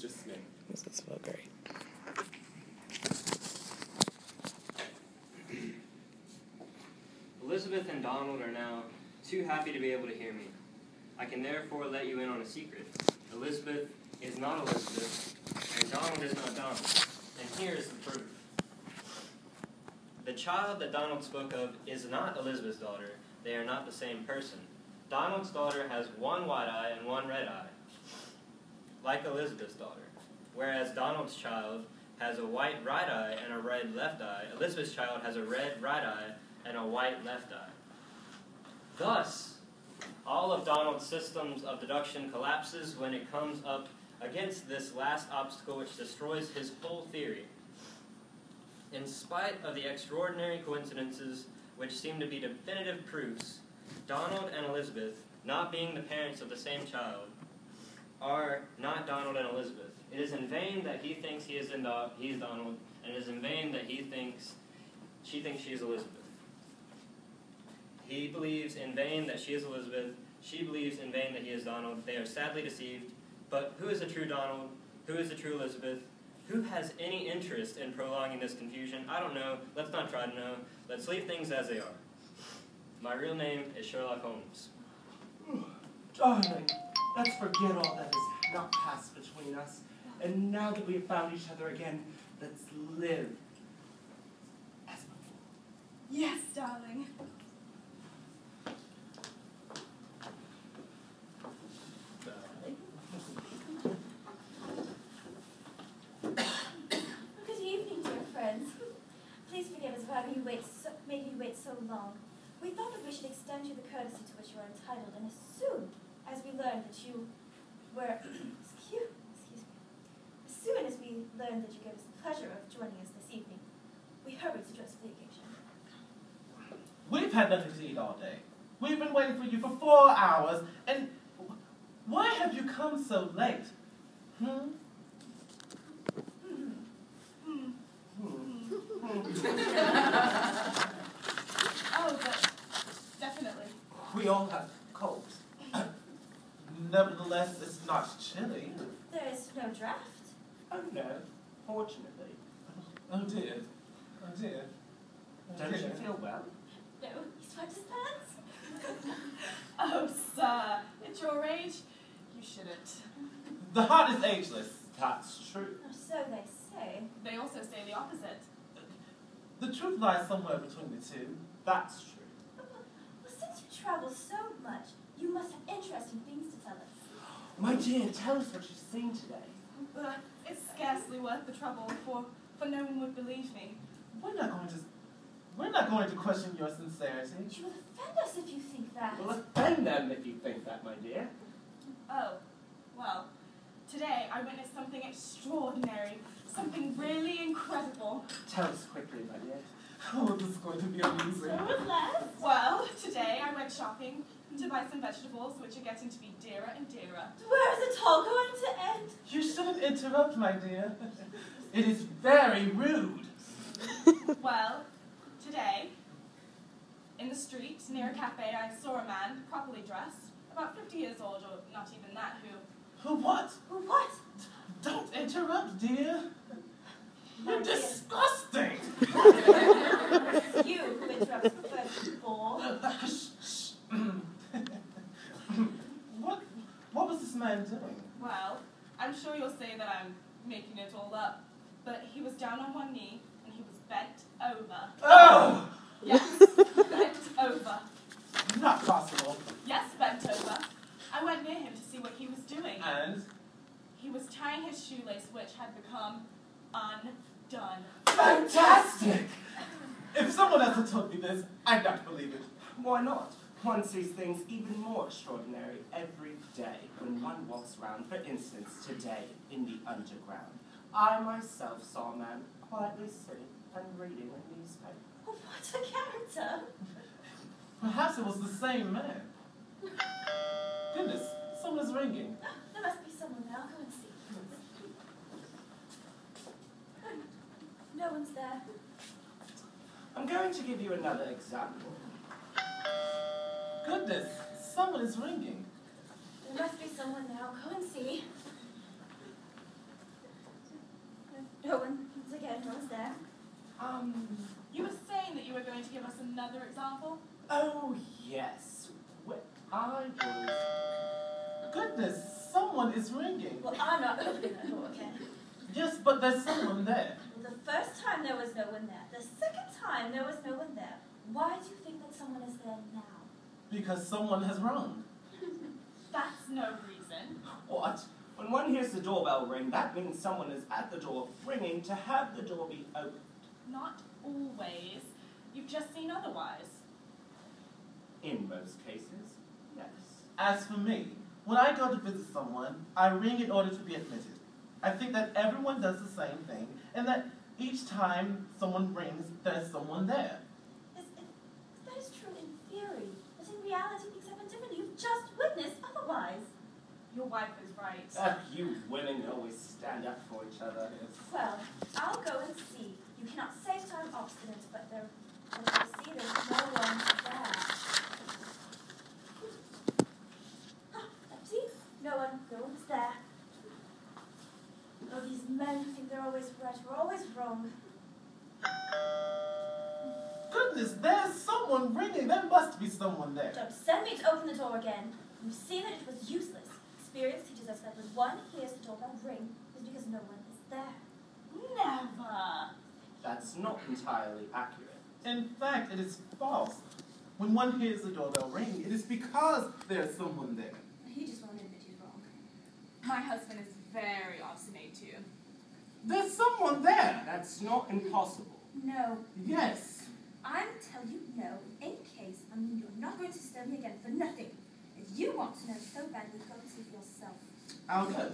Mr. Smith. Mrs. Wilbury. Elizabeth and Donald are now too happy to be able to hear me. I can therefore let you in on a secret. Elizabeth is not Elizabeth, and Donald is not Donald. And here is the proof. The child that Donald spoke of is not Elizabeth's daughter. They are not the same person. Donald's daughter has one white eye and one red eye, like Elizabeth's daughter, whereas Donald's child has a white right eye and a red left eye. Elizabeth's child has a red right eye and a white left eye. Thus, all of Donald's systems of deduction collapses when it comes up against this last obstacle which destroys his whole theory. In spite of the extraordinary coincidences which seem to be definitive proofs, Donald and Elizabeth, not being the parents of the same child, are not Donald and Elizabeth. It is in vain that he thinks he is Donald, and it is in vain that she thinks she is Elizabeth. He believes in vain that she is Elizabeth. She believes in vain that he is Donald. They are sadly deceived. But who is the true Donald? Who is the true Elizabeth? Who has any interest in prolonging this confusion? I don't know. Let's not try to know. Let's leave things as they are. My real name is Sherlock Holmes. Darling, let's forget all that has not passed between us. And now that we have found each other again, let's live as before. Yes, darling. Good evening, dear friends. Please forgive us for having made you wait so long. We thought that we should extend you the courtesy to which you are entitled, and as soon as we learned that you were as soon as we learned that you gave us the pleasure of joining us this evening, we hurried to dress for the occasion. We've had nothing to eat all day. We've been waiting for you for 4 hours, and why have you come so late? Oh, but definitely. We all have colds. Nevertheless, it's not chilly. There is no draft. Oh no, fortunately. Oh dear. Oh dear. Oh, Don't dear. you feel well? No, he swept his pants. Oh, sir, at your age, you shouldn't. The heart is ageless. That's true. Oh, so they say. They also say the opposite. The truth lies somewhere between the two. That's true. Well, since you travel so much, you must have interesting things to tell us. My dear, tell us what you've seen today. It's scarcely worth the trouble, for no one would believe me. We're not going to question your sincerity. You will offend us if you think that. Well, offend them if you think that, my dear. Oh, well, today I witnessed something extraordinary, something really incredible. Tell us quickly, my dear. Oh, this is going to be amusing. So was less. Well, today I went shopping to buy some vegetables, which are getting to be dearer and dearer. Where is it all going to end? You shouldn't interrupt, my dear. It is very rude. Well, today, in the street near a cafe, I saw a man, properly dressed, about 50 years old, or not even that, who... What? What? Don't interrupt, dear. You're disgusting. You who interrupts the first ball. What was this man doing? Well, I'm sure you'll say that I'm making it all up, but he was down on one knee, and he was bent over. Oh! Yes, bent over. Not possible. Yes, bent over. I went near him to see what he was doing. And? He was tying his shoelace, which had become undone. Fantastic! If someone else had told me this, I'd not believe it. Why not? One sees things even more extraordinary every day when one walks around. For instance, today in the underground, I myself saw a man quietly sitting and reading a newspaper. Oh, what a character. Perhaps it was the same man. Goodness, someone's ringing. There must be someone there. I'll go and see. No one's there. I'm going to give you another example. Goodness, someone is ringing. There must be someone there. I'll go and see. No one. Once again, no one's there. You were saying that you were going to give us another example? Oh, yes. When I was... Goodness, someone is ringing. Well, I'm not opening that door again. Yes, but there's someone there. Well, the first time there was no one there. The second time there was no one there. Why do you think that someone is there now? Because someone has rung. That's no reason. What? When one hears the doorbell ring, that means someone is at the door ringing to have the door be opened. Not always. You've just seen otherwise. In most cases, yes. As for me, when I go to visit someone, I ring in order to be admitted. I think that everyone does the same thing, and that each time someone rings, there's someone there. That is true in theory, but in reality things happen differently. You've just witnessed otherwise. Your wife is right. You women always stand up for each other. Well, I'll go and see. You cannot say that I'm obstinate, but as you see, there's no one there. See? No one's there. Oh, these men who think they're always right, we're always wrong. Goodness, there's someone ringing. There must be someone there. Don't send me to open the door again. You've seen that it was useless. Experience teaches us that when one hears the doorbell ring, it's because no one is there. Never. That's not entirely accurate. In fact, it is false. When one hears the doorbell ring, it is because there's someone there. He just won't admit he's wrong. My husband is very obstinate too. There's someone there. That's not impossible. No. Yes. I'm telling you no. In case, you're not going to disturb me again for nothing. If you want to know so badly, go and see for yourself. I'll go.